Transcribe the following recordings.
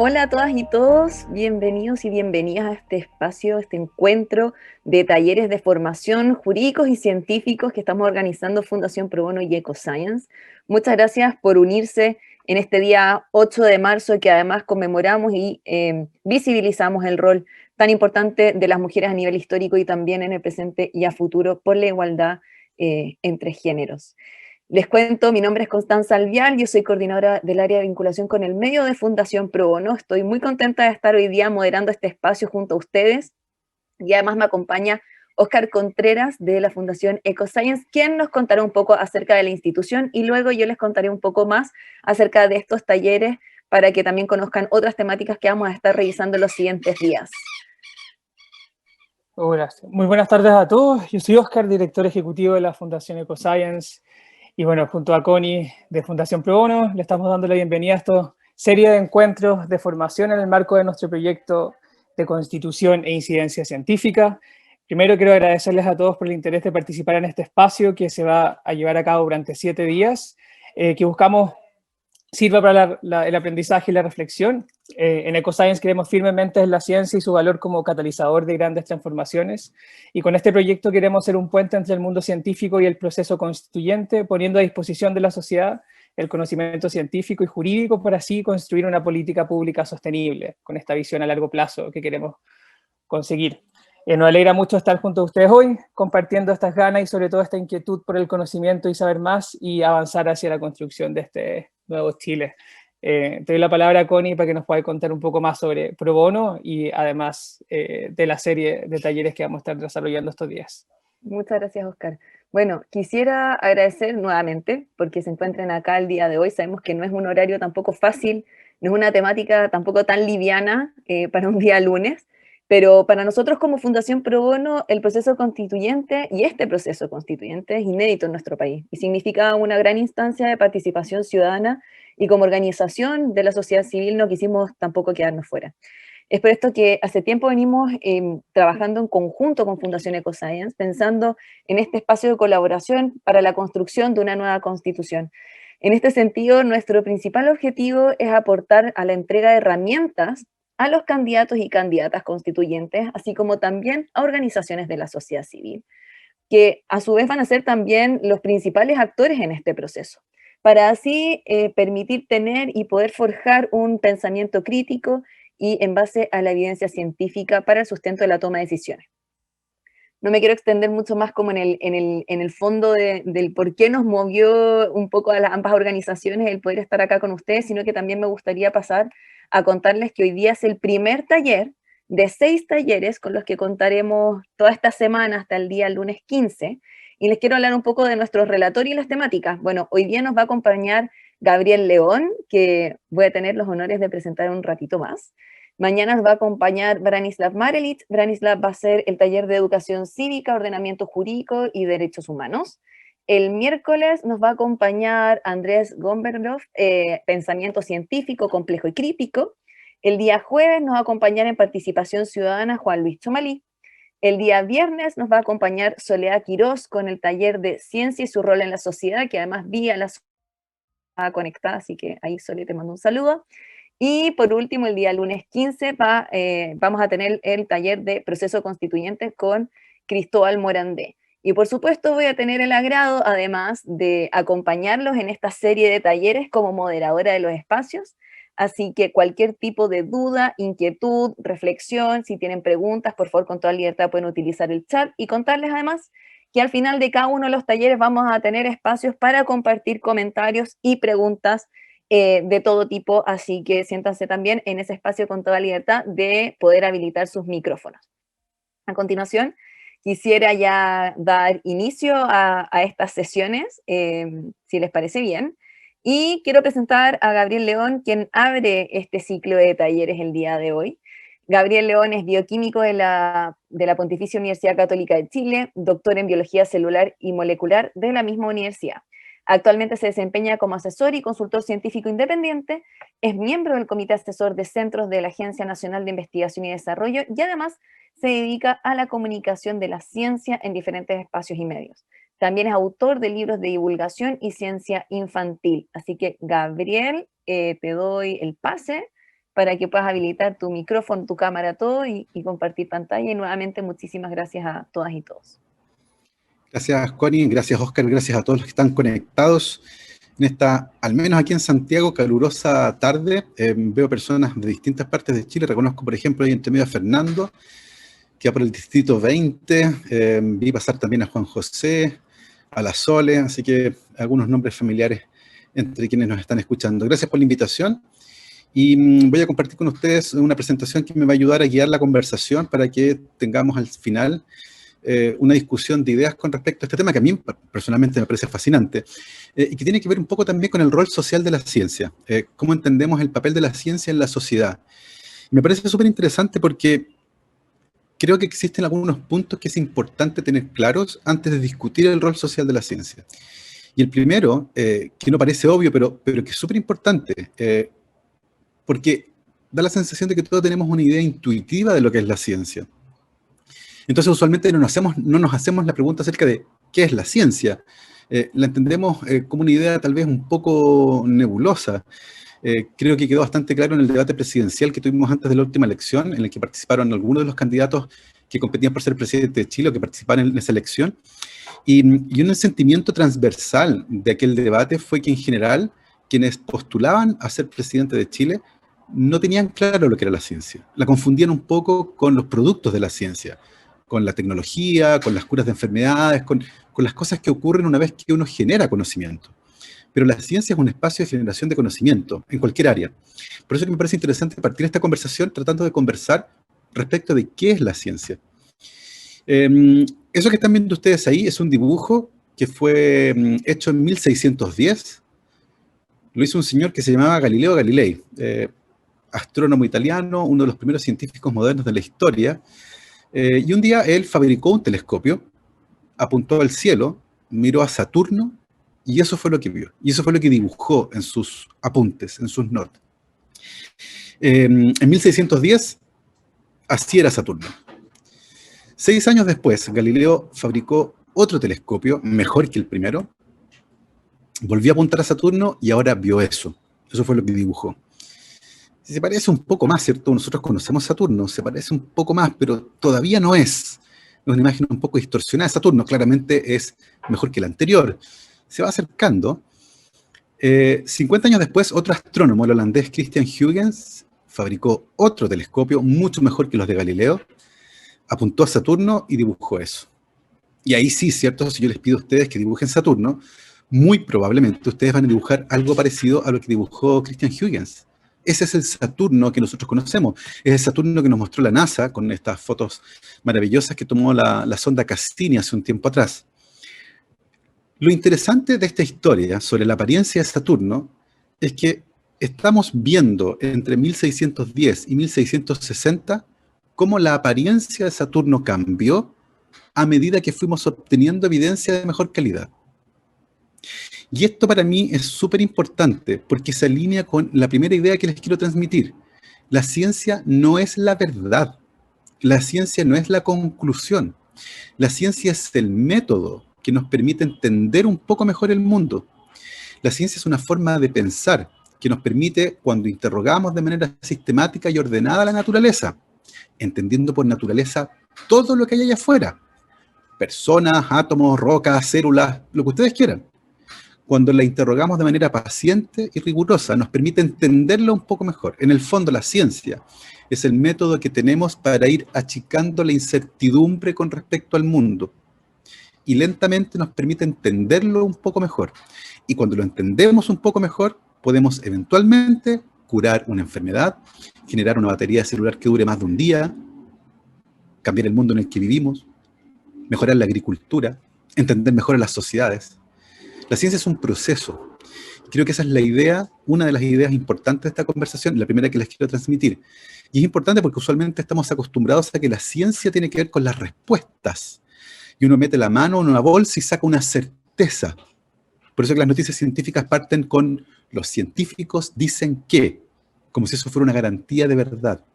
Hola a todas y todos, bienvenidos y bienvenidas a este espacio, este encuentro de talleres de formación jurídicos y científicos que estamos organizando Fundación Pro Bono y EcoScience. Muchas gracias por unirse en este día 8 de marzo que además conmemoramos y visibilizamos el rol tan importante de las mujeres a nivel histórico y también en el presente y a futuro por la igualdad entre géneros. Les cuento, mi nombre es Constanza Alvial, yo soy coordinadora del área de vinculación con el medio de Fundación Pro Bono. Estoy muy contenta de estar hoy día moderando este espacio junto a ustedes y además me acompaña Óscar Contreras de la Fundación EcoScience, quien nos contará un poco acerca de la institución y luego yo les contaré un poco más acerca de estos talleres para que también conozcan otras temáticas que vamos a estar revisando en los siguientes días. Hola, muy buenas tardes a todos. Yo soy Óscar, director ejecutivo de la Fundación EcoScience. Y bueno, junto a Connie de Fundación Pro Bono, le estamos dando la bienvenida a esta serie de encuentros de formación en el marco de nuestro proyecto de Constitución e Incidencia Científica. Primero quiero agradecerles a todos por el interés de participar en este espacio que se va a llevar a cabo durante 7 días, que buscamos sirva para el aprendizaje y la reflexión. En EcoScience creemos firmemente en la ciencia y su valor como catalizador de grandes transformaciones, y con este proyecto queremos ser un puente entre el mundo científico y el proceso constituyente, poniendo a disposición de la sociedad el conocimiento científico y jurídico para así construir una política pública sostenible, con esta visión a largo plazo que queremos conseguir. Nos alegra mucho estar junto a ustedes hoy, compartiendo estas ganas y sobre todo esta inquietud por el conocimiento y saber más y avanzar hacia la construcción de este nuevo Chile. Te doy la palabra a Connie para que nos pueda contar un poco más sobre Pro Bono y además de la serie de talleres que vamos a estar desarrollando estos días. Muchas gracias, Oscar. Bueno, quisiera agradecer nuevamente porque se encuentren acá el día de hoy. Sabemos que no es un horario tampoco fácil, no es una temática tampoco tan liviana para un día lunes, pero para nosotros como Fundación Pro Bono, el proceso constituyente y este proceso constituyente es inédito en nuestro país y significa una gran instancia de participación ciudadana y como organización de la sociedad civil no quisimos tampoco quedarnos fuera. Es por esto que hace tiempo venimos trabajando en conjunto con Fundación EcoScience, pensando en este espacio de colaboración para la construcción de una nueva constitución. En este sentido, nuestro principal objetivo es aportar a la entrega de herramientas a los candidatos y candidatas constituyentes, así como también a organizaciones de la sociedad civil, que a su vez van a ser también los principales actores en este proceso, para así permitir tener y poder forjar un pensamiento crítico y en base a la evidencia científica para el sustento de la toma de decisiones. No me quiero extender mucho más como en el fondo del por qué nos movió un poco a ambas organizaciones el poder estar acá con ustedes, sino que también me gustaría pasar a contarles que hoy día es el primer taller de 6 talleres con los que contaremos toda esta semana hasta el día lunes 15, y les quiero hablar un poco de nuestros relatorios y las temáticas. Bueno, hoy día nos va a acompañar Gabriel León, que voy a tener los honores de presentar un ratito más. Mañana nos va a acompañar Branislav Marelich. Branislav va a hacer el taller de educación cívica, ordenamiento jurídico y derechos humanos. El miércoles nos va a acompañar Andrés Gomberlov, pensamiento científico, complejo y crítico. El día jueves nos va a acompañar en participación ciudadana Juan Luis Chomalí. El día viernes nos va a acompañar Soledad Quirós con el taller de ciencia y su rol en la sociedad, que además vía la conectada, así que ahí Soledad te mando un saludo. Y por último, el día lunes 15 vamos a tener el taller de proceso constituyente con Cristóbal Morandé. Y por supuesto voy a tener el agrado, además, de acompañarlos en esta serie de talleres como moderadora de los espacios. Así que cualquier tipo de duda, inquietud, reflexión, si tienen preguntas, por favor, con toda libertad pueden utilizar el chat, y contarles además que al final de cada uno de los talleres vamos a tener espacios para compartir comentarios y preguntas de todo tipo, así que siéntanse también en ese espacio con toda libertad de poder habilitar sus micrófonos. A continuación, quisiera ya dar inicio a estas sesiones, si les parece bien, y quiero presentar a Gabriel León, quien abre este ciclo de talleres el día de hoy. Gabriel León es bioquímico de la Pontificia Universidad Católica de Chile, doctor en biología celular y molecular de la misma universidad. Actualmente se desempeña como asesor y consultor científico independiente, es miembro del Comité Asesor de Centros de la Agencia Nacional de Investigación y Desarrollo y además se dedica a la comunicación de la ciencia en diferentes espacios y medios. También es autor de libros de divulgación y ciencia infantil. Así que, Gabriel, te doy el pase para que puedas habilitar tu micrófono, tu cámara, todo y compartir pantalla. Y nuevamente muchísimas gracias a todas y todos. Gracias, Connie, gracias, Oscar, gracias a todos los que están conectados en esta, al menos aquí en Santiago, calurosa tarde. Veo personas de distintas partes de Chile. Reconozco, por ejemplo, ahí entre medio a Fernando, que va por el distrito 20. Vi pasar también a Juan José, a la Sole, así que algunos nombres familiares entre quienes nos están escuchando. Gracias por la invitación. Y voy a compartir con ustedes una presentación que me va a ayudar a guiar la conversación para que tengamos al final una discusión de ideas con respecto a este tema que a mí personalmente me parece fascinante y que tiene que ver un poco también con el rol social de la ciencia, cómo entendemos el papel de la ciencia en la sociedad. Me parece súper interesante porque creo que existen algunos puntos que es importante tener claros antes de discutir el rol social de la ciencia. Y el primero, que no parece obvio, pero que es súper importante, porque da la sensación de que todos tenemos una idea intuitiva de lo que es la ciencia. Entonces, usualmente no nos hacemos la pregunta acerca de qué es la ciencia. La entendemos como una idea tal vez un poco nebulosa. Creo que quedó bastante claro en el debate presidencial que tuvimos antes de la última elección, en el que participaron algunos de los candidatos que competían por ser presidente de Chile o que participaron en esa elección. Y un sentimiento transversal de aquel debate fue que en general quienes postulaban a ser presidente de Chile no tenían claro lo que era la ciencia. La confundían un poco con los productos de la ciencia, con la tecnología, con las curas de enfermedades, con las cosas que ocurren una vez que uno genera conocimiento. Pero la ciencia es un espacio de generación de conocimiento, en cualquier área. Por eso que me parece interesante partir esta conversación tratando de conversar respecto de qué es la ciencia. Eso que están viendo ustedes ahí es un dibujo que fue hecho en 1610. Lo hizo un señor que se llamaba Galileo Galilei, astrónomo italiano, uno de los primeros científicos modernos de la historia. Y un día él fabricó un telescopio, apuntó al cielo, miró a Saturno, y eso fue lo que vio. Y eso fue lo que dibujó en sus apuntes, en sus notas. En 1610, así era Saturno. 6 años después, Galileo fabricó otro telescopio, mejor que el primero, volvió a apuntar a Saturno y ahora vio eso. Eso fue lo que dibujó. Se parece un poco más, ¿cierto? Nosotros conocemos Saturno, se parece un poco más, pero todavía no es. Es una imagen un poco distorsionada. Saturno claramente es mejor que el anterior. Se va acercando. 50 años después, otro astrónomo, el holandés Christian Huygens, fabricó otro telescopio mucho mejor que los de Galileo, apuntó a Saturno y dibujó eso. Y ahí sí, ¿cierto? Si yo les pido a ustedes que dibujen Saturno, muy probablemente ustedes van a dibujar algo parecido a lo que dibujó Christian Huygens. Ese es el Saturno que nosotros conocemos. Es el Saturno que nos mostró la NASA con estas fotos maravillosas que tomó la sonda Cassini hace un tiempo atrás. Lo interesante de esta historia sobre la apariencia de Saturno es que estamos viendo entre 1610 y 1660 cómo la apariencia de Saturno cambió a medida que fuimos obteniendo evidencia de mejor calidad. Y esto para mí es súper importante porque se alinea con la primera idea que les quiero transmitir. La ciencia no es la verdad. La ciencia no es la conclusión. La ciencia es el método que nos permite entender un poco mejor el mundo. La ciencia es una forma de pensar que nos permite, cuando interrogamos de manera sistemática y ordenada la naturaleza, entendiendo por naturaleza todo lo que hay allá afuera, personas, átomos, rocas, células, lo que ustedes quieran. Cuando la interrogamos de manera paciente y rigurosa, nos permite entenderla un poco mejor. En el fondo, la ciencia es el método que tenemos para ir achicando la incertidumbre con respecto al mundo. Y lentamente nos permite entenderlo un poco mejor. Y cuando lo entendemos un poco mejor, podemos eventualmente curar una enfermedad, generar una batería celular que dure más de un día, cambiar el mundo en el que vivimos, mejorar la agricultura, entender mejor a las sociedades. La ciencia es un proceso. Creo que esa es la idea, una de las ideas importantes de esta conversación, la primera que les quiero transmitir. Y es importante porque usualmente estamos acostumbrados a que la ciencia tiene que ver con las respuestas. Y uno mete la mano en una bolsa y saca una certeza. Por eso que las noticias científicas parten con los científicos dicen que, como si eso fuera una garantía de verdad.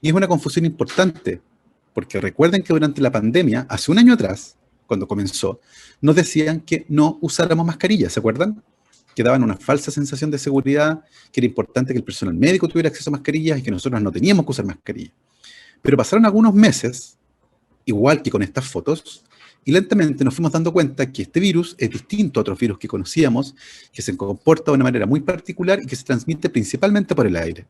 Y es una confusión importante, porque recuerden que durante la pandemia, hace un año atrás, cuando comenzó, nos decían que no usáramos mascarillas, ¿se acuerdan? que daban una falsa sensación de seguridad, que era importante que el personal médico tuviera acceso a mascarillas y que nosotros no teníamos que usar mascarillas. Pero pasaron algunos meses, igual que con estas fotos, y lentamente nos fuimos dando cuenta que este virus es distinto a otros virus que conocíamos, que se comporta de una manera muy particular y que se transmite principalmente por el aire.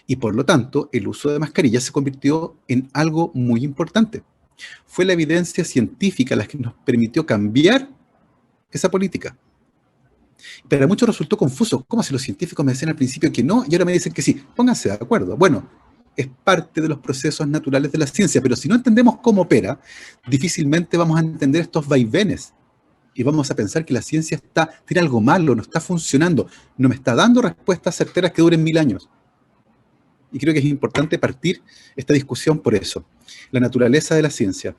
Y por lo tanto, el uso de mascarillas se convirtió en algo muy importante. Fue la evidencia científica la que nos permitió cambiar esa política. Pero a muchos resultó confuso. ¿Cómo si los científicos me decían al principio que no y ahora me dicen que sí? Pónganse de acuerdo. Bueno, es parte de los procesos naturales de la ciencia, pero si no entendemos cómo opera, difícilmente vamos a entender estos vaivenes y vamos a pensar que la ciencia tiene algo malo, no está funcionando, no me está dando respuestas certeras que duren 1000 años. Y creo que es importante partir esta discusión por eso, la naturaleza de la ciencia.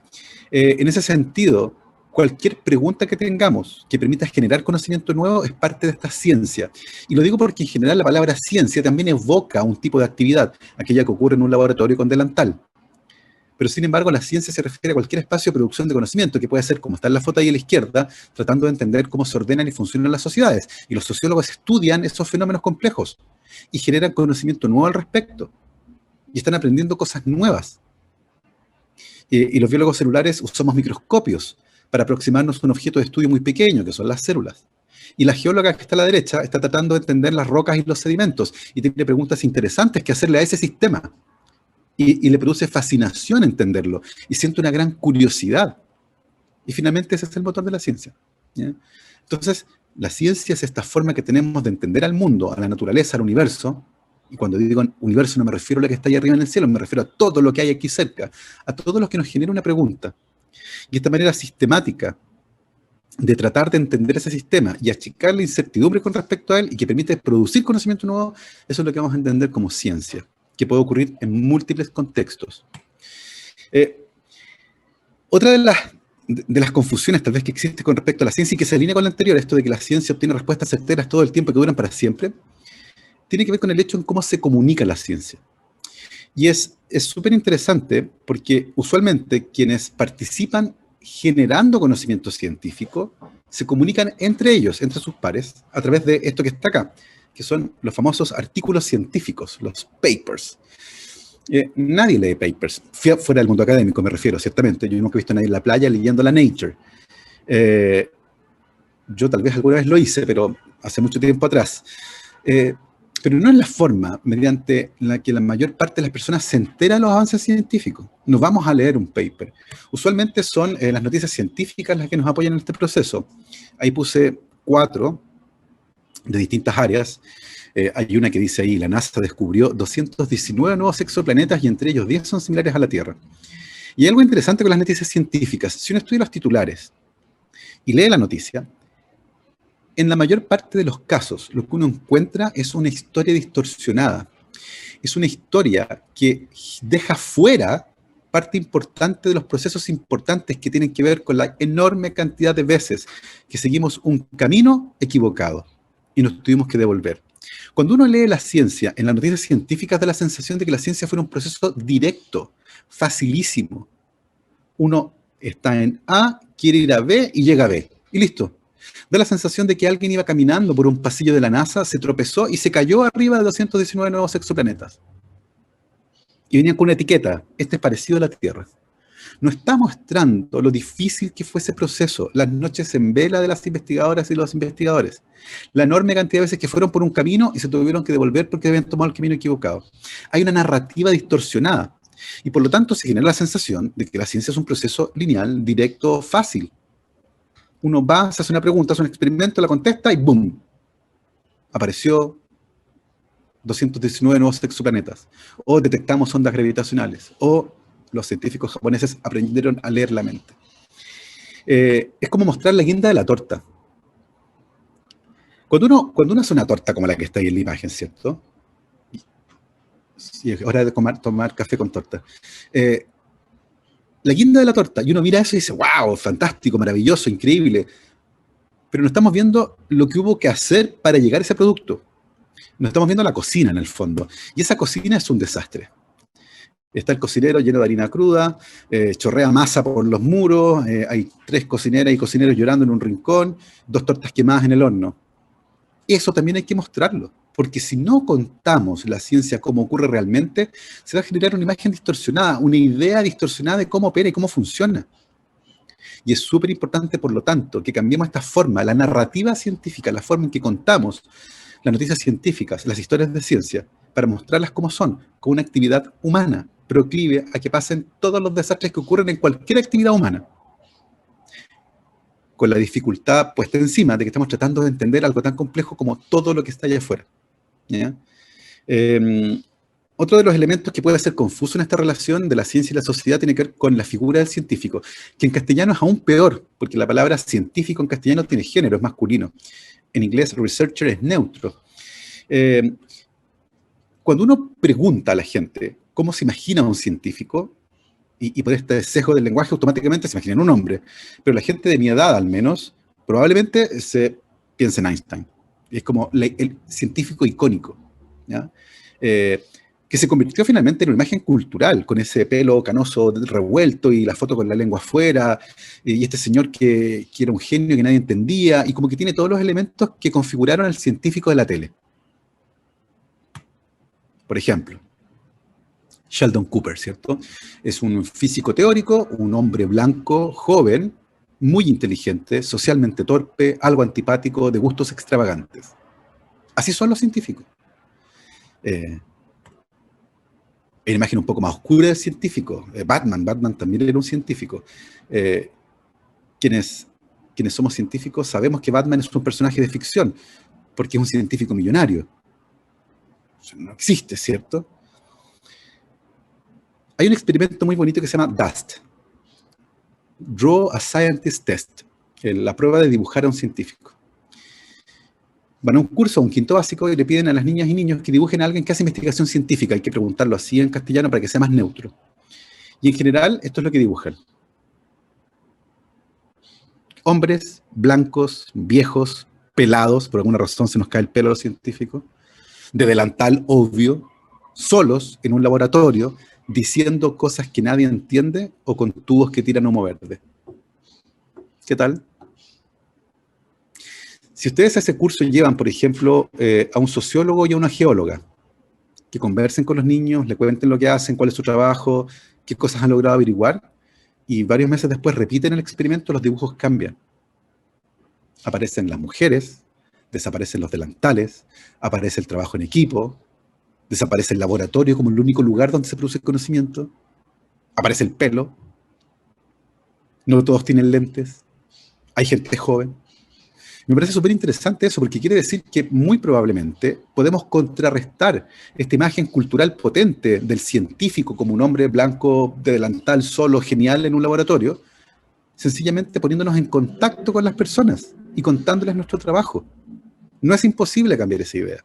En ese sentido, cualquier pregunta que tengamos que permita generar conocimiento nuevo es parte de esta ciencia. Y lo digo porque en general la palabra ciencia también evoca un tipo de actividad, aquella que ocurre en un laboratorio con delantal. Pero sin embargo la ciencia se refiere a cualquier espacio de producción de conocimiento, que puede ser, como está en la foto ahí a la izquierda, tratando de entender cómo se ordenan y funcionan las sociedades. Y los sociólogos estudian esos fenómenos complejos y generan conocimiento nuevo al respecto. Y están aprendiendo cosas nuevas. Y los biólogos celulares usamos microscopios para aproximarnos a un objeto de estudio muy pequeño, que son las células. Y la geóloga que está a la derecha está tratando de entender las rocas y los sedimentos, y tiene preguntas interesantes que hacerle a ese sistema. Y le produce fascinación entenderlo, y siente una gran curiosidad. Y finalmente ese es el motor de la ciencia, ¿ya? Entonces, la ciencia es esta forma que tenemos de entender al mundo, a la naturaleza, al universo. Y cuando digo universo no me refiero a lo que está ahí arriba en el cielo, me refiero a todo lo que hay aquí cerca, a todo lo que nos genera una pregunta. Y esta manera sistemática de tratar de entender ese sistema y achicar la incertidumbre con respecto a él y que permite producir conocimiento nuevo, eso es lo que vamos a entender como ciencia, que puede ocurrir en múltiples contextos. Otra de las confusiones tal vez que existe con respecto a la ciencia y que se alinea con la anterior, esto de que la ciencia obtiene respuestas certeras todo el tiempo que duran para siempre, tiene que ver con el hecho en cómo se comunica la ciencia. Y es súper interesante porque usualmente quienes participan generando conocimiento científico se comunican entre ellos, entre sus pares, a través de esto que está acá, que son los famosos artículos científicos, los papers. Nadie lee papers, fuera del mundo académico me refiero, ciertamente. Yo nunca he visto a nadie en la playa leyendo la Nature. Yo tal vez alguna vez lo hice, pero hace mucho tiempo atrás. Pero no es la forma mediante la que la mayor parte de las personas se entera de los avances científicos. No vamos a leer un paper. Usualmente son las noticias científicas las que nos apoyan en este proceso. Ahí puse 4 de distintas áreas. Hay una que dice ahí, la NASA descubrió 219 nuevos exoplanetas y entre ellos 10 son similares a la Tierra. Y hay algo interesante con las noticias científicas. Si uno estudia los titulares y lee la noticia, en la mayor parte de los casos, lo que uno encuentra es una historia distorsionada. Es una historia que deja fuera parte importante de los procesos importantes que tienen que ver con la enorme cantidad de veces que seguimos un camino equivocado y nos tuvimos que devolver. Cuando uno lee la ciencia, en las noticias científicas da la sensación de que la ciencia fuera un proceso directo, facilísimo. Uno está en A, quiere ir a B y llega a B. Y listo. Da la sensación de que alguien iba caminando por un pasillo de la NASA, se tropezó y se cayó arriba de 219 nuevos exoplanetas. Y venían con una etiqueta, este es parecido a la Tierra. Nos está mostrando lo difícil que fue ese proceso, las noches en vela de las investigadoras y los investigadores, la enorme cantidad de veces que fueron por un camino y se tuvieron que devolver porque habían tomado el camino equivocado. Hay una narrativa distorsionada y por lo tanto se genera la sensación de que la ciencia es un proceso lineal, directo, fácil. Uno va, se hace una pregunta, hace un experimento, la contesta y ¡boom! Apareció 219 nuevos exoplanetas. O detectamos ondas gravitacionales. O los científicos japoneses aprendieron a leer la mente. Es como mostrar la guinda de la torta. Cuando uno hace una torta como la que está ahí en la imagen, ¿cierto? Sí, es hora de tomar café con torta. La guinda de la torta, y uno mira eso y dice, wow, fantástico, maravilloso, increíble. Pero no estamos viendo lo que hubo que hacer para llegar a ese producto. No estamos viendo la cocina en el fondo. Y esa cocina es un desastre. Está el cocinero lleno de harina cruda, chorrea masa por los muros, hay 3 cocineras y cocineros llorando en un rincón, 2 tortas quemadas en el horno. Eso también hay que mostrarlo, porque si no contamos la ciencia como ocurre realmente, se va a generar una imagen distorsionada, una idea distorsionada de cómo opera y cómo funciona. Y es súper importante, por lo tanto, que cambiemos esta forma, la narrativa científica, la forma en que contamos las noticias científicas, las historias de ciencia, para mostrarlas como son, como una actividad humana, proclive a que pasen todos los desastres que ocurren en cualquier actividad humana, con la dificultad puesta encima de que estamos tratando de entender algo tan complejo como todo lo que está allá afuera, ¿ya? Otro de los elementos que puede ser confuso en esta relación de la ciencia y la sociedad tiene que ver con la figura del científico, que en castellano es aún peor, porque la palabra científico en castellano tiene género, es masculino. En inglés, researcher es neutro. Cuando uno pregunta a la gente cómo se imagina un científico, y por este sesgo del lenguaje automáticamente se imagina un hombre, pero la gente de mi edad al menos, probablemente se piensa en Einstein. Es como el científico icónico, ¿ya? Que se convirtió finalmente en una imagen cultural, con ese pelo canoso revuelto y la foto con la lengua afuera, y este señor que era un genio que nadie entendía, y como que tiene todos los elementos que configuraron al científico de la tele. Por ejemplo, Sheldon Cooper, ¿cierto? Es un físico teórico, un hombre blanco, joven, muy inteligente, socialmente torpe, algo antipático, de gustos extravagantes. Así son los científicos. Una imagen un poco más oscura del científico. Batman también era un científico. Quienes somos científicos sabemos que Batman es un personaje de ficción, porque es un científico millonario. No existe, ¿cierto? Hay un experimento muy bonito que se llama DUST. Draw a Scientist Test. La prueba de dibujar a un científico. Van a un curso, a un quinto básico, y le piden a las niñas y niños que dibujen a alguien que hace investigación científica. Hay que preguntarlo así en castellano para que sea más neutro. Y en general, esto es lo que dibujan. Hombres blancos, viejos, pelados, por alguna razón se nos cae el pelo a los científicos, de delantal obvio, solos en un laboratorio, diciendo cosas que nadie entiende o con tubos que tiran humo verde. ¿Qué tal? Si ustedes a ese curso llevan, por ejemplo, a un sociólogo y a una geóloga, que conversen con los niños, le cuenten lo que hacen, cuál es su trabajo, qué cosas han logrado averiguar, y varios meses después repiten el experimento, los dibujos cambian. Aparecen las mujeres, desaparecen los delantales, aparece el trabajo en equipo, desaparece el laboratorio como el único lugar donde se produce el conocimiento, aparece el pelo, no todos tienen lentes, hay gente joven. Me parece súper interesante eso, porque quiere decir que muy probablemente podemos contrarrestar esta imagen cultural potente del científico como un hombre blanco de delantal solo, genial en un laboratorio, sencillamente poniéndonos en contacto con las personas y contándoles nuestro trabajo. No es imposible cambiar esa idea.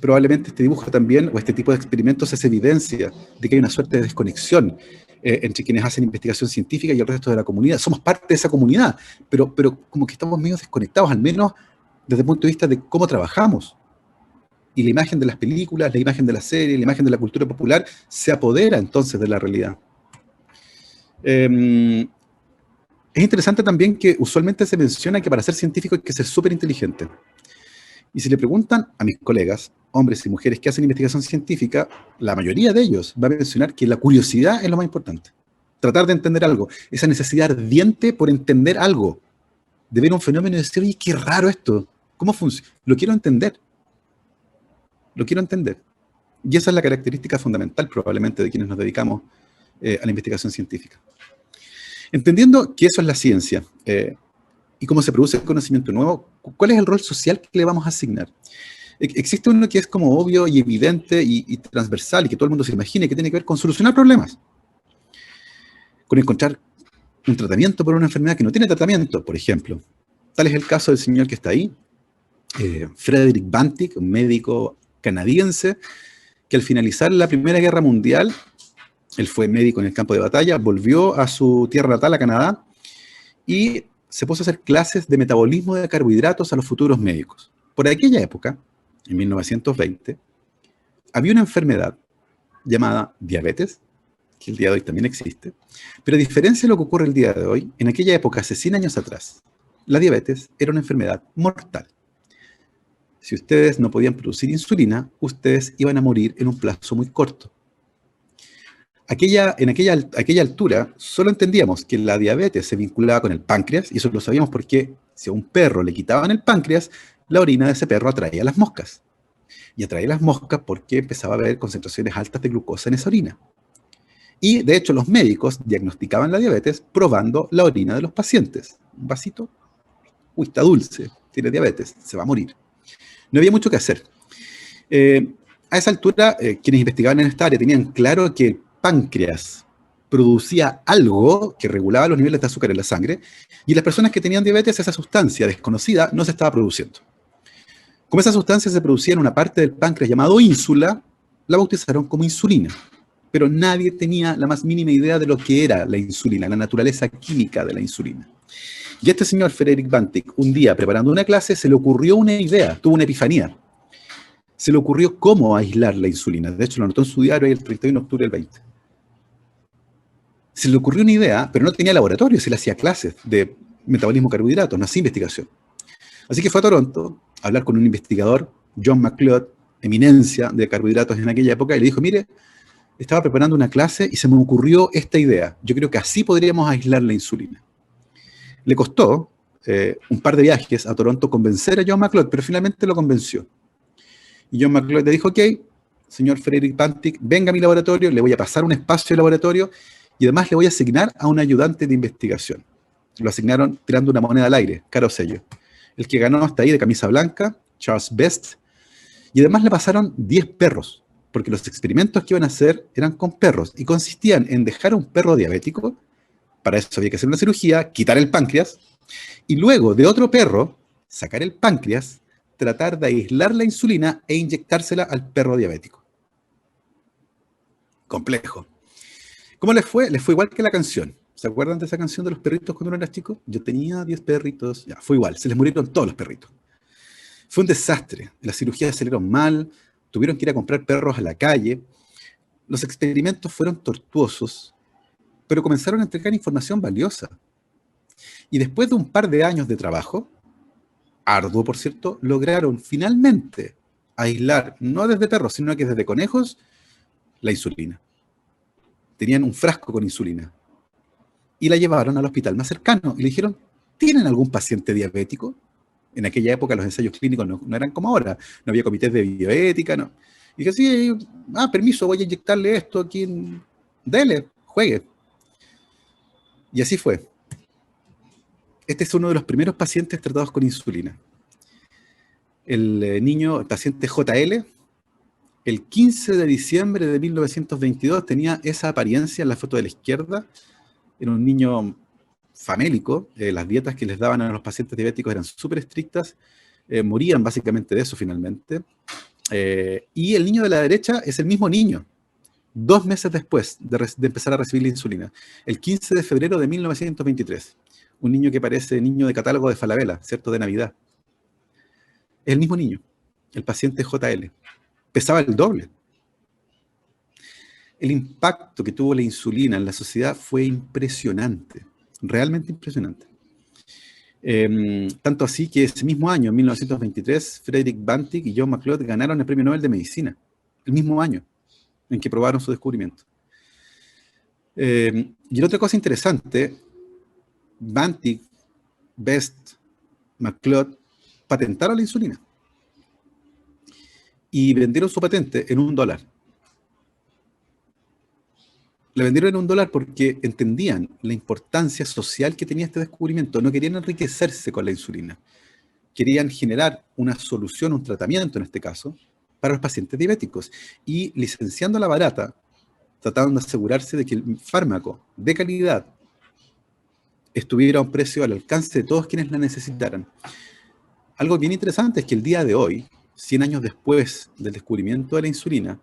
Probablemente este dibujo también, o este tipo de experimentos, es evidencia de que hay una suerte de desconexión entre quienes hacen investigación científica y el resto de la comunidad. Somos parte de esa comunidad, pero como que estamos medio desconectados, al menos desde el punto de vista de cómo trabajamos. Y la imagen de las películas, la imagen de la serie, la imagen de la cultura popular se apodera entonces de la realidad. Es interesante también que usualmente se menciona que para ser científico hay que ser súper inteligente. Y si le preguntan a mis colegas, hombres y mujeres que hacen investigación científica, la mayoría de ellos va a mencionar que la curiosidad es lo más importante. Tratar de entender algo, esa necesidad ardiente por entender algo, de ver un fenómeno y decir, oye, qué raro esto, ¿cómo funciona? Lo quiero entender. Lo quiero entender. Y esa es la característica fundamental probablemente de quienes nos dedicamos a la investigación científica. Entendiendo que eso es la ciencia, y cómo se produce el conocimiento nuevo, ¿cuál es el rol social que le vamos a asignar? Existe uno que es como obvio y evidente y transversal y que todo el mundo se imagine, que tiene que ver con solucionar problemas, con encontrar un tratamiento para una enfermedad que no tiene tratamiento, por ejemplo. Tal es el caso del señor que está ahí, Frederick Banting, un médico canadiense, que al finalizar la Primera Guerra Mundial, él fue médico en el campo de batalla, volvió a su tierra natal, a Canadá, y se puso a hacer clases de metabolismo de carbohidratos a los futuros médicos. Por aquella época, en 1920, había una enfermedad llamada diabetes, que el día de hoy también existe, pero a diferencia de lo que ocurre el día de hoy, en aquella época, hace 100 años atrás, la diabetes era una enfermedad mortal. Si ustedes no podían producir insulina, ustedes iban a morir en un plazo muy corto. En aquella altura, solo entendíamos que la diabetes se vinculaba con el páncreas, y eso lo sabíamos porque si a un perro le quitaban el páncreas, la orina de ese perro atraía las moscas. Y atraía las moscas porque empezaba a haber concentraciones altas de glucosa en esa orina. Y de hecho los médicos diagnosticaban la diabetes probando la orina de los pacientes. Un vasito, uy, está dulce, tiene diabetes, se va a morir. No había mucho que hacer. A esa altura, quienes investigaban en esta área tenían claro que el páncreas producía algo que regulaba los niveles de azúcar en la sangre, y las personas que tenían diabetes, esa sustancia desconocida no se estaba produciendo. Como esa sustancia se producía en una parte del páncreas llamado ínsula, la bautizaron como insulina. Pero nadie tenía la más mínima idea de lo que era la insulina, la naturaleza química de la insulina. Y este señor, Frederick Banting, un día preparando una clase, se le ocurrió una idea, tuvo una epifanía. Se le ocurrió cómo aislar la insulina. De hecho, lo anotó en su diario el 31 de octubre del 20. Se le ocurrió una idea, pero no tenía laboratorio, se le hacía clases de metabolismo de carbohidratos, no hacía investigación. Así que fue a Toronto a hablar con un investigador, John McLeod, eminencia de carbohidratos en aquella época, y le dijo, mire, estaba preparando una clase y se me ocurrió esta idea. Yo creo que así podríamos aislar la insulina. Le costó un par de viajes a Toronto convencer a John McLeod, pero finalmente lo convenció. Y John McLeod le dijo, ok, señor Frederick Banting, venga a mi laboratorio, le voy a pasar un espacio de laboratorio y además le voy a asignar a un ayudante de investigación. Lo asignaron tirando una moneda al aire, cara o sello. El que ganó hasta ahí de camisa blanca, Charles Best, y además le pasaron 10 perros, porque los experimentos que iban a hacer eran con perros y consistían en dejar a un perro diabético, para eso había que hacer una cirugía, quitar el páncreas, y luego de otro perro, sacar el páncreas, tratar de aislar la insulina e inyectársela al perro diabético. Complejo. ¿Cómo les fue? Les fue igual que la canción. ¿Se acuerdan de esa canción de los perritos cuando uno era chico? Yo tenía 10 perritos. Ya, fue igual, se les murieron todos los perritos. Fue un desastre. Las cirugías salieron mal, tuvieron que ir a comprar perros a la calle. Los experimentos fueron tortuosos, pero comenzaron a entregar información valiosa. Y después de un par de años de trabajo, arduo por cierto, lograron finalmente aislar, no desde perros, sino que desde conejos, la insulina. Tenían un frasco con insulina. Y la llevaron al hospital más cercano y le dijeron, ¿tienen algún paciente diabético? En aquella época los ensayos clínicos no eran como ahora, no había comités de bioética, no. Y dije, sí, permiso, voy a inyectarle esto aquí, dele, juegue. Y así fue. Este es uno de los primeros pacientes tratados con insulina. El niño, el paciente JL, el 15 de diciembre de 1922 tenía esa apariencia en la foto de la izquierda. Era un niño famélico, las dietas que les daban a los pacientes diabéticos eran súper estrictas, morían básicamente de eso finalmente. Y el niño de la derecha es el mismo niño, 2 meses después de empezar a recibir la insulina, el 15 de febrero de 1923. Un niño que parece niño de catálogo de Falabella, ¿cierto? De Navidad. Es el mismo niño, el paciente JL. Pesaba el doble. El impacto que tuvo la insulina en la sociedad fue impresionante, realmente impresionante. Tanto así que ese mismo año, en 1923, Frederick Banting y John McLeod ganaron el Premio Nobel de Medicina, el mismo año en que probaron su descubrimiento. Y otra cosa interesante, Banting, Best, McLeod patentaron la insulina y vendieron su patente en $1. La vendieron en $1 porque entendían la importancia social que tenía este descubrimiento. No querían enriquecerse con la insulina. Querían generar una solución, un tratamiento en este caso, para los pacientes diabéticos. Y licenciando la barata, trataron de asegurarse de que el fármaco de calidad estuviera a un precio al alcance de todos quienes la necesitaran. Algo bien interesante es que el día de hoy, 100 años después del descubrimiento de la insulina,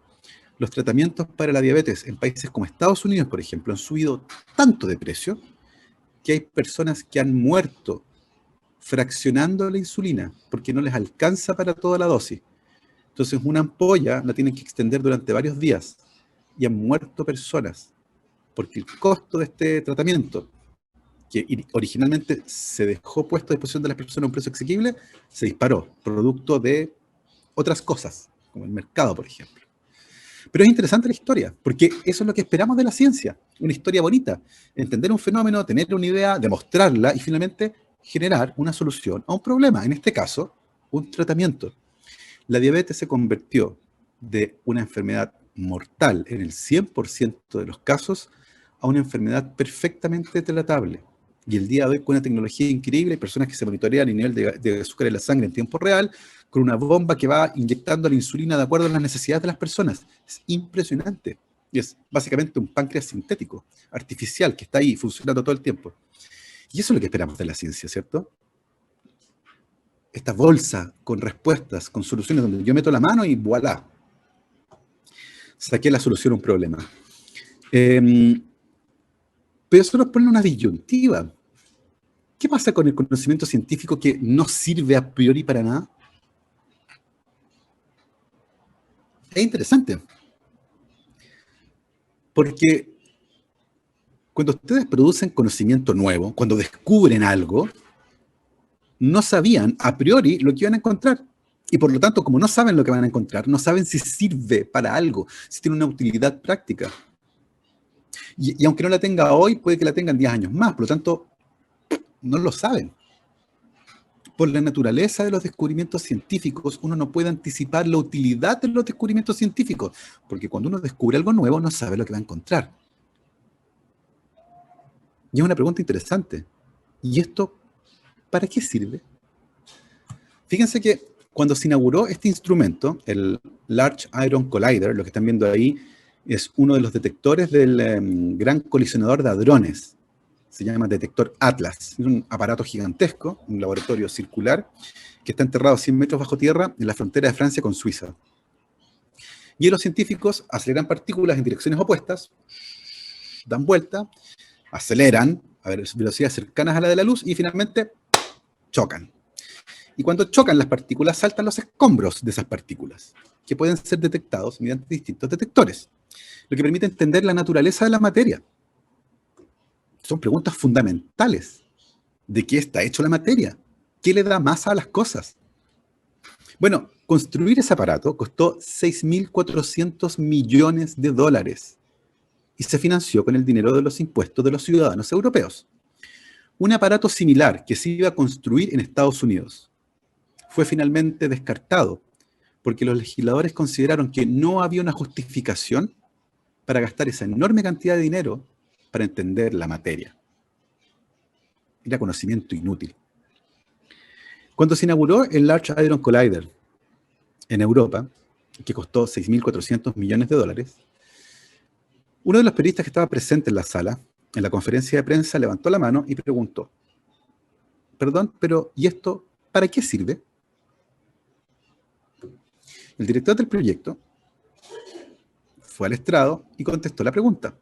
los tratamientos para la diabetes en países como Estados Unidos, por ejemplo, han subido tanto de precio que hay personas que han muerto fraccionando la insulina porque no les alcanza para toda la dosis. Entonces una ampolla la tienen que extender durante varios días y han muerto personas porque el costo de este tratamiento, que originalmente se dejó puesto a disposición de las personas a un precio asequible, se disparó, producto de otras cosas, como el mercado, por ejemplo. Pero es interesante la historia, porque eso es lo que esperamos de la ciencia, una historia bonita, entender un fenómeno, tener una idea, demostrarla y finalmente generar una solución a un problema, en este caso, un tratamiento. La diabetes se convirtió de una enfermedad mortal en el 100% de los casos a una enfermedad perfectamente tratable. Y el día de hoy, con una tecnología increíble, hay personas que se monitorean el nivel de azúcar en la sangre en tiempo real, con una bomba que va inyectando la insulina de acuerdo a las necesidades de las personas. Es impresionante. Y es básicamente un páncreas sintético, artificial, que está ahí funcionando todo el tiempo. Y eso es lo que esperamos de la ciencia, ¿cierto? Esta bolsa con respuestas, con soluciones, donde yo meto la mano y voilà, saqué la solución a un problema. Pero eso nos pone una disyuntiva. ¿Qué pasa con el conocimiento científico que no sirve a priori para nada? Es interesante. Porque cuando ustedes producen conocimiento nuevo, cuando descubren algo, no sabían a priori lo que iban a encontrar. Y por lo tanto, como no saben lo que van a encontrar, no saben si sirve para algo, si tiene una utilidad práctica. Y aunque no la tenga hoy, puede que la tengan 10 años más. Por lo tanto, no lo saben. Por la naturaleza de los descubrimientos científicos, uno no puede anticipar la utilidad de los descubrimientos científicos, porque cuando uno descubre algo nuevo, no sabe lo que va a encontrar. Y es una pregunta interesante. ¿Y esto para qué sirve? Fíjense que cuando se inauguró este instrumento, el Large Hadron Collider, lo que están viendo ahí, es uno de los detectores del Gran Colisionador de Hadrones. Se llama detector Atlas. Es un aparato gigantesco, un laboratorio circular, que está enterrado 100 metros bajo tierra en la frontera de Francia con Suiza. Y los científicos aceleran partículas en direcciones opuestas, dan vuelta, aceleran a velocidades cercanas a la de la luz y finalmente chocan. Y cuando chocan las partículas, saltan los escombros de esas partículas, que pueden ser detectados mediante distintos detectores, lo que permite entender la naturaleza de la materia. Son preguntas fundamentales. ¿De qué está hecho la materia? ¿Qué le da masa a las cosas? Bueno, construir ese aparato costó 6.400 millones de dólares y se financió con el dinero de los impuestos de los ciudadanos europeos. Un aparato similar que se iba a construir en Estados Unidos fue finalmente descartado porque los legisladores consideraron que no había una justificación para gastar esa enorme cantidad de dinero para entender la materia. Era conocimiento inútil. Cuando se inauguró el Large Hadron Collider en Europa, que costó 6.400 millones de dólares, uno de los periodistas que estaba presente en la sala, en la conferencia de prensa, levantó la mano y preguntó: perdón, pero ¿y esto para qué sirve? El director del proyecto fue al estrado y contestó la pregunta.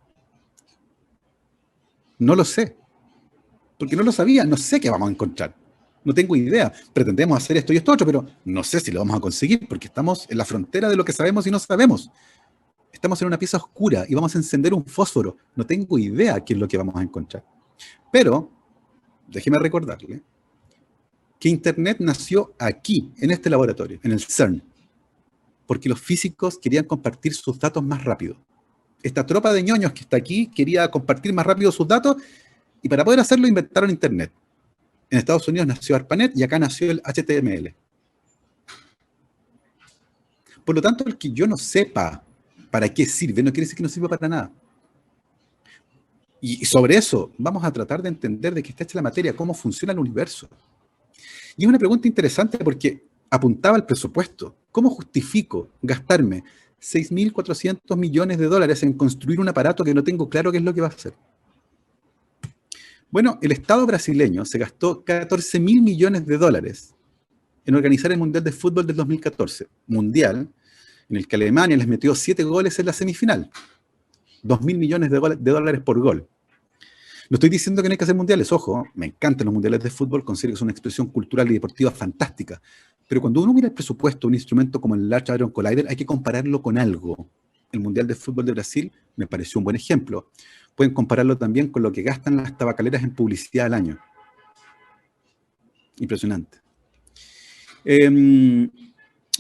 No lo sé, porque no lo sabía, no sé qué vamos a encontrar. No tengo idea. Pretendemos hacer esto y esto otro, pero no sé si lo vamos a conseguir, porque estamos en la frontera de lo que sabemos y no sabemos. Estamos en una pieza oscura y vamos a encender un fósforo. No tengo idea qué es lo que vamos a encontrar. Pero, déjeme recordarle que Internet nació aquí, en este laboratorio, en el CERN, porque los físicos querían compartir sus datos más rápido. Esta tropa de ñoños que está aquí quería compartir más rápido sus datos y para poder hacerlo inventaron Internet. En Estados Unidos nació ARPANET y acá nació el HTML. Por lo tanto, el que yo no sepa para qué sirve no quiere decir que no sirva para nada. Y sobre eso vamos a tratar de entender de qué está hecha la materia, cómo funciona el universo. Y es una pregunta interesante porque apuntaba al presupuesto. ¿Cómo justifico gastarme 6.400 millones de dólares en construir un aparato que no tengo claro qué es lo que va a hacer? Bueno, el Estado brasileño se gastó 14.000 millones de dólares en organizar el Mundial de Fútbol del 2014. Mundial en el que Alemania les metió 7 goles en la semifinal. 2.000 millones de dólares por gol. No estoy diciendo que no hay que hacer mundiales, ojo, me encantan los mundiales de fútbol, considero que es una expresión cultural y deportiva fantástica. Pero cuando uno mira el presupuesto de un instrumento como el Large Hadron Collider, hay que compararlo con algo. El Mundial de Fútbol de Brasil me pareció un buen ejemplo. Pueden compararlo también con lo que gastan las tabacaleras en publicidad al año. Impresionante.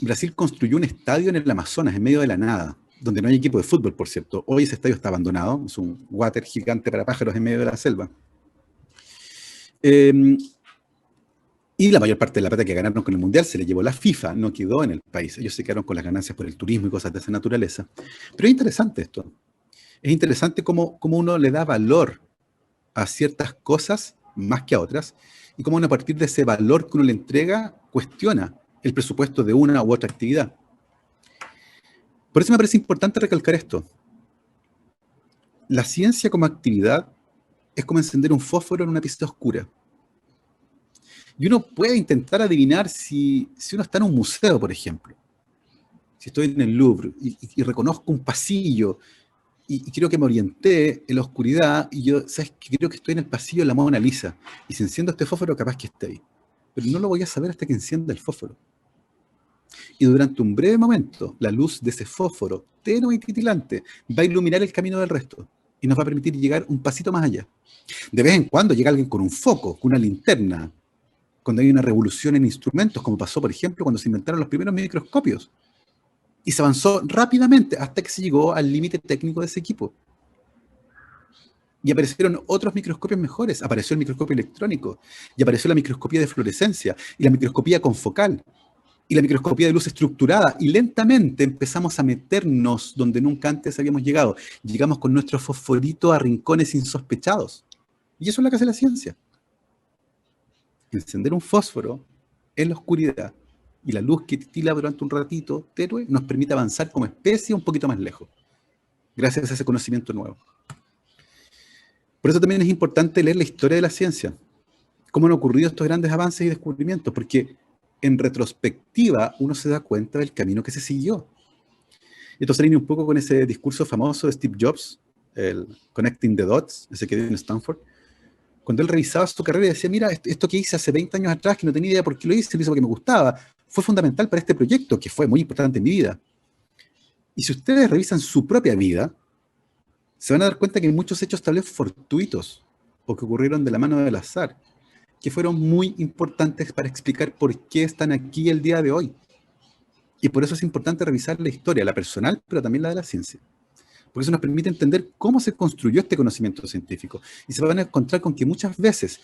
Brasil construyó un estadio en el Amazonas, en medio de la nada, donde no hay equipo de fútbol, por cierto. Hoy ese estadio está abandonado, es un water gigante para pájaros en medio de la selva. Y la mayor parte de la plata que ganaron con el Mundial se le llevó la FIFA, no quedó en el país. Ellos se quedaron con las ganancias por el turismo y cosas de esa naturaleza. Pero es interesante esto. Es interesante cómo uno le da valor a ciertas cosas más que a otras, y cómo uno a partir de ese valor que uno le entrega, cuestiona el presupuesto de una u otra actividad. Por eso me parece importante recalcar esto. La ciencia como actividad es como encender un fósforo en una pieza oscura. Y uno puede intentar adivinar si uno está en un museo, por ejemplo. Si estoy en el Louvre y reconozco un pasillo y creo que me orienté en la oscuridad y yo, ¿sabes qué? Creo que estoy en el pasillo de la Mona Lisa. Y si enciendo este fósforo, capaz que esté ahí. Pero no lo voy a saber hasta que encienda el fósforo. Y durante un breve momento, la luz de ese fósforo, tenue y titilante, va a iluminar el camino del resto y nos va a permitir llegar un pasito más allá. De vez en cuando llega alguien con un foco, con una linterna, cuando hay una revolución en instrumentos, como pasó, por ejemplo, cuando se inventaron los primeros microscopios. Y se avanzó rápidamente hasta que se llegó al límite técnico de ese equipo. Y aparecieron otros microscopios mejores. Apareció el microscopio electrónico, y apareció la microscopía de fluorescencia, y la microscopía confocal, y la microscopía de luz estructurada, y lentamente empezamos a meternos donde nunca antes habíamos llegado. Llegamos con nuestro fosforito a rincones insospechados. Y eso es lo que hace la ciencia. Encender un fósforo en la oscuridad y la luz que titila durante un ratito tenue nos permite avanzar como especie un poquito más lejos, gracias a ese conocimiento nuevo. Por eso también es importante leer la historia de la ciencia, cómo han ocurrido estos grandes avances y descubrimientos, porque en retrospectiva uno se da cuenta del camino que se siguió. Esto se alinea un poco con ese discurso famoso de Steve Jobs, el Connecting the Dots, ese que dio en Stanford, cuando él revisaba su carrera y decía, mira, esto que hice hace 20 años atrás, que no tenía idea por qué lo hice porque me gustaba, fue fundamental para este proyecto, que fue muy importante en mi vida. Y si ustedes revisan su propia vida, se van a dar cuenta que hay muchos hechos tal vez fortuitos, o que ocurrieron de la mano del azar, que fueron muy importantes para explicar por qué están aquí el día de hoy. Y por eso es importante revisar la historia, la personal, pero también la de la ciencia. Porque eso nos permite entender cómo se construyó este conocimiento científico. Y se van a encontrar con que muchas veces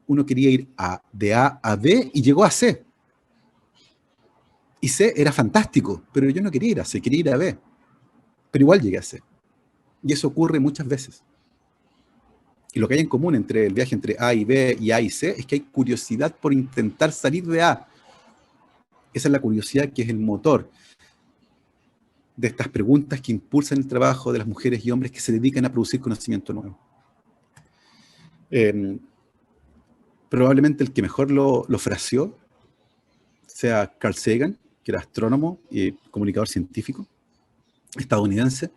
uno quería ir de A a B y llegó a C. Y C era fantástico, pero yo no quería ir a C, quería ir a B. Pero igual llegué a C. Y eso ocurre muchas veces. Y lo que hay en común entre el viaje entre A y B y A y C es que hay curiosidad por intentar salir de A. Esa es la curiosidad que es el motor de estas preguntas que impulsan el trabajo de las mujeres y hombres que se dedican a producir conocimiento nuevo. Probablemente el que mejor lo fraseó sea Carl Sagan, que era astrónomo y comunicador científico estadounidense,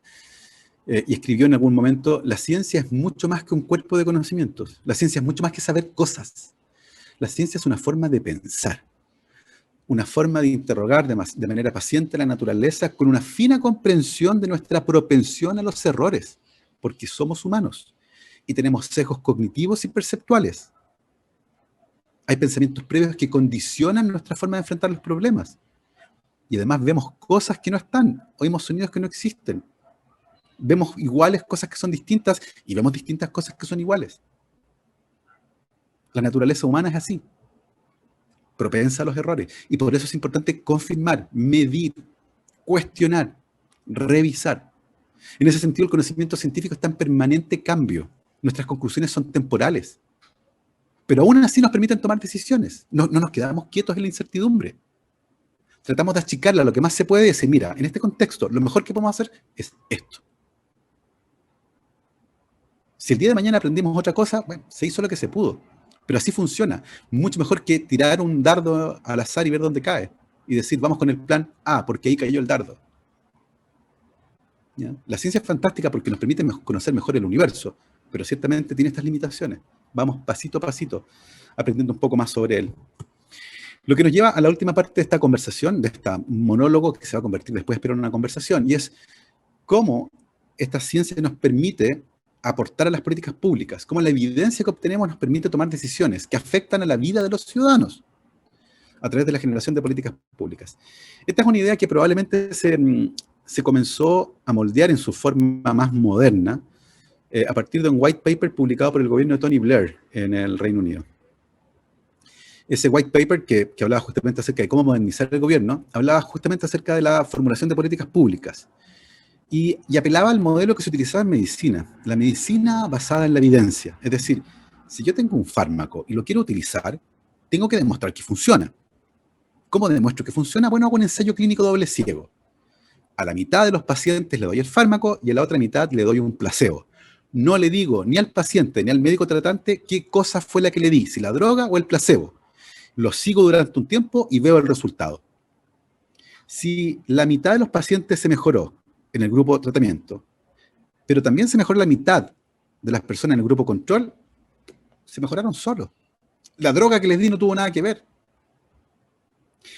y escribió en algún momento, la ciencia es mucho más que un cuerpo de conocimientos, la ciencia es mucho más que saber cosas, la ciencia es una forma de pensar, una forma de interrogar de manera paciente la naturaleza con una fina comprensión de nuestra propensión a los errores, porque somos humanos y tenemos sesgos cognitivos y perceptuales. Hay pensamientos previos que condicionan nuestra forma de enfrentar los problemas. Y además vemos cosas que no están, oímos sonidos que no existen. Vemos iguales cosas que son distintas y vemos distintas cosas que son iguales. La naturaleza humana es así, propensa a los errores. Y por eso es importante confirmar, medir, cuestionar, revisar. En ese sentido, el conocimiento científico está en permanente cambio. Nuestras conclusiones son temporales. Pero aún así nos permiten tomar decisiones. No nos quedamos quietos en la incertidumbre. Tratamos de achicarla lo que más se puede y decir, mira, en este contexto, lo mejor que podemos hacer es esto. Si el día de mañana aprendimos otra cosa, bueno, se hizo lo que se pudo. Pero así funciona. Mucho mejor que tirar un dardo al azar y ver dónde cae. Y decir, vamos con el plan A, porque ahí cayó el dardo. ¿Ya? La ciencia es fantástica porque nos permite conocer mejor el universo, pero ciertamente tiene estas limitaciones. Vamos pasito a pasito, aprendiendo un poco más sobre él. Lo que nos lleva a la última parte de esta conversación, de este monólogo que se va a convertir después en una conversación, y es cómo esta ciencia nos permite aportar a las políticas públicas, cómo la evidencia que obtenemos nos permite tomar decisiones que afectan a la vida de los ciudadanos. a través de la generación de políticas públicas. Esta es una idea que probablemente se comenzó a moldear en su forma más moderna a partir de un white paper publicado por el gobierno de Tony Blair en el Reino Unido. Ese white paper que hablaba justamente acerca de cómo modernizar el gobierno, hablaba justamente acerca de la formulación de políticas públicas y apelaba al modelo que se utilizaba en medicina, la medicina basada en la evidencia. Es decir, si yo tengo un fármaco y lo quiero utilizar, tengo que demostrar que funciona. ¿Cómo demuestro que funciona? Bueno, hago un ensayo clínico doble ciego. A la mitad de los pacientes le doy el fármaco y a la otra mitad le doy un placebo. No le digo ni al paciente ni al médico tratante qué cosa fue la que le di, si la droga o el placebo. Lo sigo durante un tiempo y veo el resultado. Si la mitad de los pacientes se mejoró en el grupo de tratamiento, pero también se mejoró la mitad de las personas en el grupo control, se mejoraron solos. La droga que les di no tuvo nada que ver.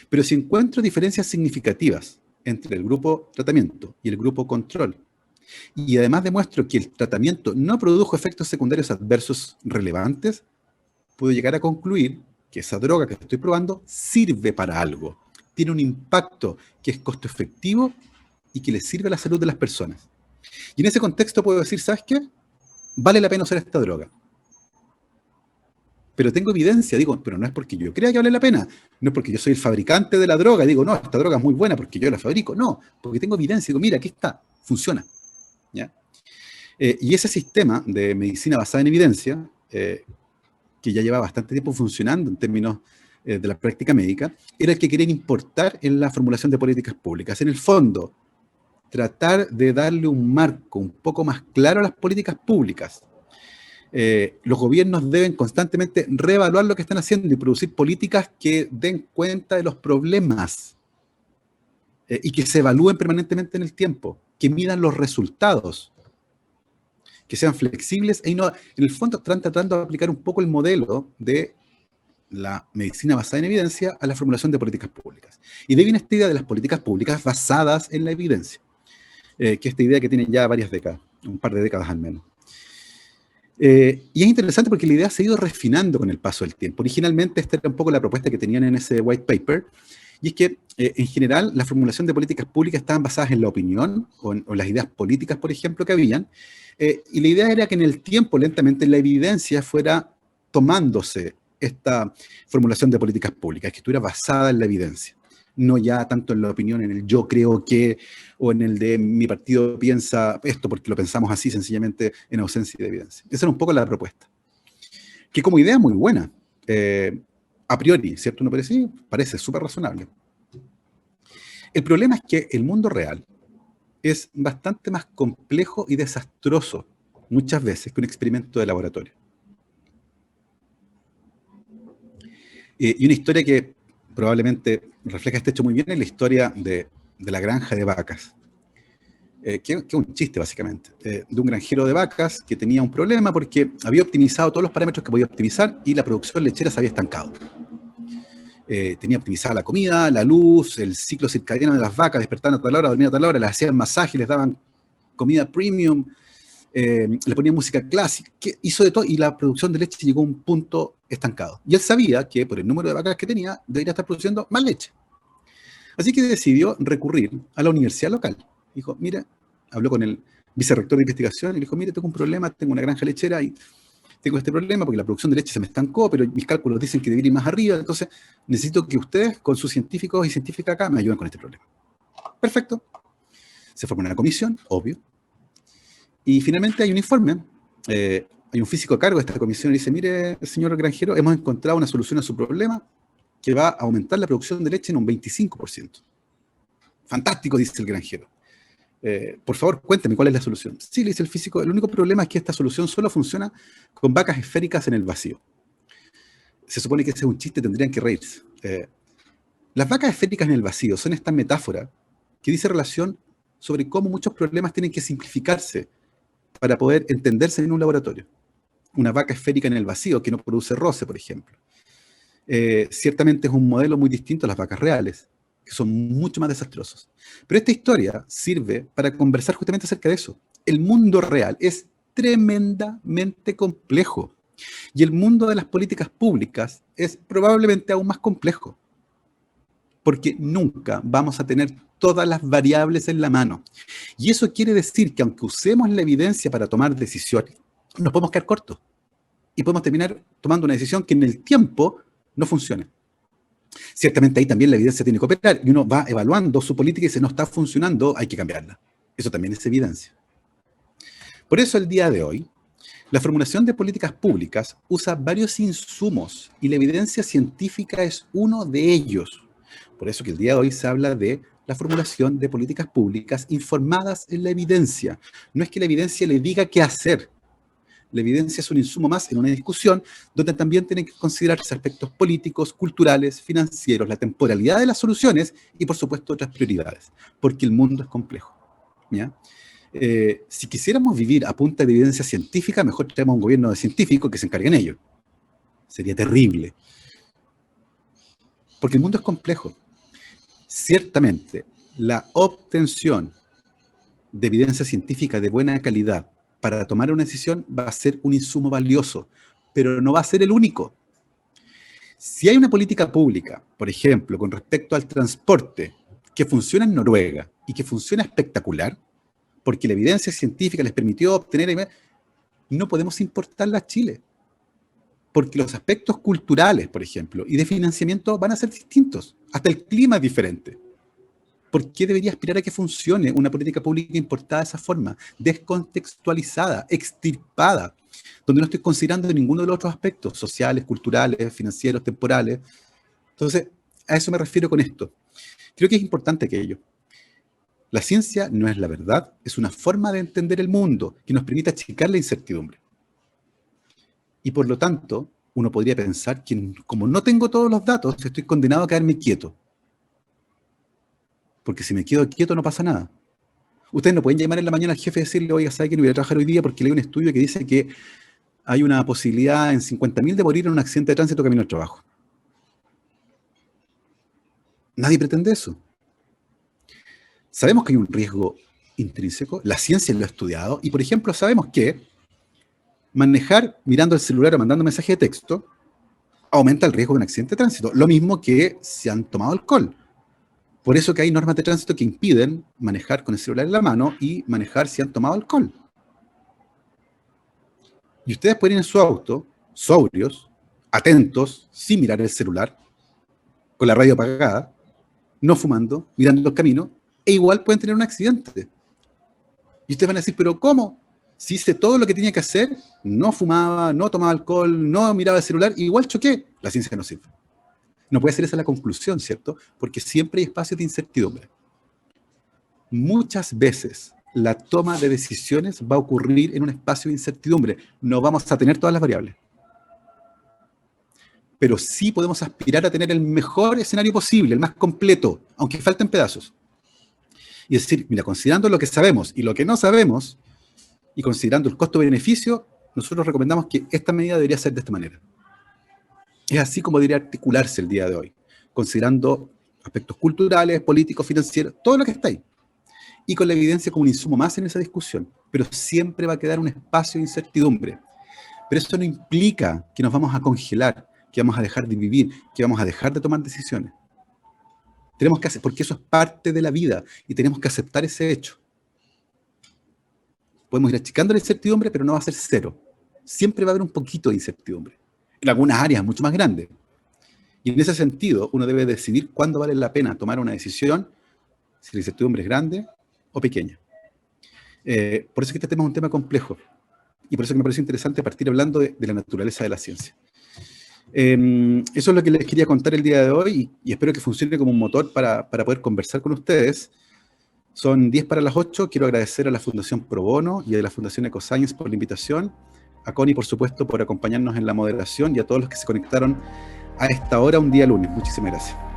Pero si encuentro diferencias significativas entre el grupo tratamiento y el grupo control, y además demuestro que el tratamiento no produjo efectos secundarios adversos relevantes, puedo llegar a concluir que esa droga que estoy probando sirve para algo, tiene un impacto que es costo efectivo y que le sirve a la salud de las personas. Y en ese contexto puedo decir, ¿sabes qué? Vale la pena usar esta droga. Pero tengo evidencia, digo, pero no es porque yo crea que vale la pena, no es porque yo soy el fabricante de la droga y digo, no, esta droga es muy buena porque yo la fabrico, no, porque tengo evidencia, digo, mira, aquí está, funciona. ¿Ya? Y ese sistema de medicina basada en evidencia, que ya lleva bastante tiempo funcionando en términos de la práctica médica, era el que querían importar en la formulación de políticas públicas. En el fondo, tratar de darle un marco un poco más claro a las políticas públicas. Los gobiernos deben constantemente reevaluar lo que están haciendo y producir políticas que den cuenta de los problemas y que se evalúen permanentemente en el tiempo, que midan los resultados, que sean flexibles e en el fondo están tratando de aplicar un poco el modelo de la medicina basada en evidencia a la formulación de políticas públicas. Y de ahí viene esta idea de las políticas públicas basadas en la evidencia, que esta idea que tiene ya varias décadas, un par de décadas al menos. Y es interesante porque la idea se ha ido refinando con el paso del tiempo. Originalmente esta era un poco la propuesta que tenían en ese white paper, y es que en general la formulación de políticas públicas estaban basadas en la opinión o en las ideas políticas, por ejemplo, que habían, y la idea era que en el tiempo, lentamente, la evidencia fuera tomándose esta formulación de políticas públicas, que estuviera basada en la evidencia, no ya tanto en la opinión, en el yo creo que, o en el de mi partido piensa esto porque lo pensamos así, sencillamente en ausencia de evidencia. Esa era un poco la propuesta, que como idea muy buena, a priori, ¿cierto? Uno parece súper razonable. El problema es que el mundo real es bastante más complejo y desastroso muchas veces que un experimento de laboratorio. Y una historia que probablemente refleja este hecho muy bien es la historia de la granja de vacas, que es un chiste básicamente, de un granjero de vacas que tenía un problema porque había optimizado todos los parámetros que podía optimizar y la producción lechera se había estancado. Tenía optimizada la comida, la luz, el ciclo circadiano de las vacas, despertaban a tal hora, dormían a tal hora, les hacían masaje, les daban comida premium, le ponían música clásica, que hizo de todo y la producción de leche llegó a un punto estancado. Y él sabía que por el número de vacas que tenía, debería estar produciendo más leche. Así que decidió recurrir a la universidad local. Dijo, mira, habló con el vicerrector de investigación y le dijo, mire, tengo un problema, tengo una granja lechera y tengo este problema porque la producción de leche se me estancó, pero mis cálculos dicen que debería ir más arriba, entonces necesito que ustedes, con sus científicos y científicas acá, me ayuden con este problema. Perfecto. Se formó una comisión, obvio. Y finalmente hay un informe, hay un físico a cargo de esta comisión y dice, mire, señor granjero, hemos encontrado una solución a su problema que va a aumentar la producción de leche en un 25%. Fantástico, dice el granjero. Por favor, cuénteme cuál es la solución. Sí, le dice el físico, el único problema es que esta solución solo funciona con vacas esféricas en el vacío. Se supone que ese es un chiste, tendrían que reírse. Las vacas esféricas en el vacío son esta metáfora que dice relación sobre cómo muchos problemas tienen que simplificarse para poder entenderse en un laboratorio. Una vaca esférica en el vacío que no produce roce, por ejemplo. Ciertamente es un modelo muy distinto a las vacas reales, que son mucho más desastrosos. Pero esta historia sirve para conversar justamente acerca de eso. El mundo real es tremendamente complejo y el mundo de las políticas públicas es probablemente aún más complejo. porque nunca vamos a tener todas las variables en la mano. Y eso quiere decir que aunque usemos la evidencia para tomar decisiones, nos podemos quedar cortos y podemos terminar tomando una decisión que en el tiempo no funcione. Ciertamente ahí también la evidencia tiene que operar y uno va evaluando su política y si no está funcionando, hay que cambiarla. Eso también es evidencia. Por eso el día de hoy, la formulación de políticas públicas usa varios insumos y la evidencia científica es uno de ellos. Por eso que el día de hoy se habla de la formulación de políticas públicas informadas en la evidencia. No es que la evidencia le diga qué hacer. La evidencia es un insumo más en una discusión donde también tienen que considerarse aspectos políticos, culturales, financieros, la temporalidad de las soluciones y, por supuesto, otras prioridades, porque el mundo es complejo, ¿ya? Si quisiéramos vivir a punta de evidencia científica, mejor tenemos un gobierno de científicos que se encargue en ello. Sería terrible. Porque el mundo es complejo. Ciertamente, la obtención de evidencia científica de buena calidad para tomar una decisión va a ser un insumo valioso, pero no va a ser el único. Si hay una política pública, por ejemplo, con respecto al transporte, que funciona en Noruega y que funciona espectacular, porque la evidencia científica les permitió obtener, no podemos importarla a Chile, porque los aspectos culturales, por ejemplo, y de financiamiento van a ser distintos, hasta el clima es diferente. ¿Por qué debería aspirar a que funcione una política pública importada de esa forma? Descontextualizada, extirpada, donde no estoy considerando ninguno de los otros aspectos, sociales, culturales, financieros, temporales. Entonces, a eso me refiero con esto. Creo que es importante aquello. La ciencia no es la verdad, es una forma de entender el mundo que nos permite achicar la incertidumbre. Y por lo tanto, uno podría pensar que como no tengo todos los datos, estoy condenado a quedarme quieto. Porque si me quedo quieto no pasa nada. Ustedes no pueden llamar en la mañana al jefe y decirle, oiga, ¿sabe que no voy a trabajar hoy día porque leí un estudio que dice que hay una posibilidad en 50.000 de morir en un accidente de tránsito camino al trabajo? Nadie pretende eso. Sabemos que hay un riesgo intrínseco, la ciencia lo ha estudiado, y por ejemplo sabemos que manejar mirando el celular o mandando mensaje de texto aumenta el riesgo de un accidente de tránsito, lo mismo que si han tomado alcohol. Por eso que hay normas de tránsito que impiden manejar con el celular en la mano y manejar si han tomado alcohol. Y ustedes pueden ir en su auto, sobrios, atentos, sin mirar el celular, con la radio apagada, no fumando, mirando el camino, e igual pueden tener un accidente. Y ustedes van a decir, ¿pero cómo? Si hice todo lo que tenía que hacer, no fumaba, no tomaba alcohol, no miraba el celular, igual choqué. La ciencia no sirve. No puede ser esa la conclusión, ¿cierto? Porque siempre hay espacios de incertidumbre. Muchas veces la toma de decisiones va a ocurrir en un espacio de incertidumbre. No vamos a tener todas las variables. Pero sí podemos aspirar a tener el mejor escenario posible, el más completo, aunque falten pedazos. Y decir, mira, considerando lo que sabemos y lo que no sabemos, y considerando el costo-beneficio, nosotros recomendamos que esta medida debería ser de esta manera. Es así como debería articularse el día de hoy, considerando aspectos culturales, políticos, financieros, todo lo que está ahí. Y con la evidencia como un insumo más en esa discusión. Pero siempre va a quedar un espacio de incertidumbre. Pero eso no implica que nos vamos a congelar, que vamos a dejar de vivir, que vamos a dejar de tomar decisiones. Tenemos que hacer, porque eso es parte de la vida y tenemos que aceptar ese hecho. Podemos ir achicando la incertidumbre, pero no va a ser cero. Siempre va a haber un poquito de incertidumbre. En algunas áreas mucho más grandes. Y en ese sentido, uno debe decidir cuándo vale la pena tomar una decisión, si la incertidumbre es grande o pequeña. Por eso es que este tema es un tema complejo. Y por eso que me parece interesante partir hablando de la naturaleza de la ciencia. Eso es lo que les quería contar el día de hoy y espero que funcione como un motor para poder conversar con ustedes. Son 10 para las 8. Quiero agradecer a la Fundación Pro Bono y a la Fundación Ecoscience por la invitación, a Connie, por supuesto, por acompañarnos en la moderación y a todos los que se conectaron a esta hora un día lunes. Muchísimas gracias.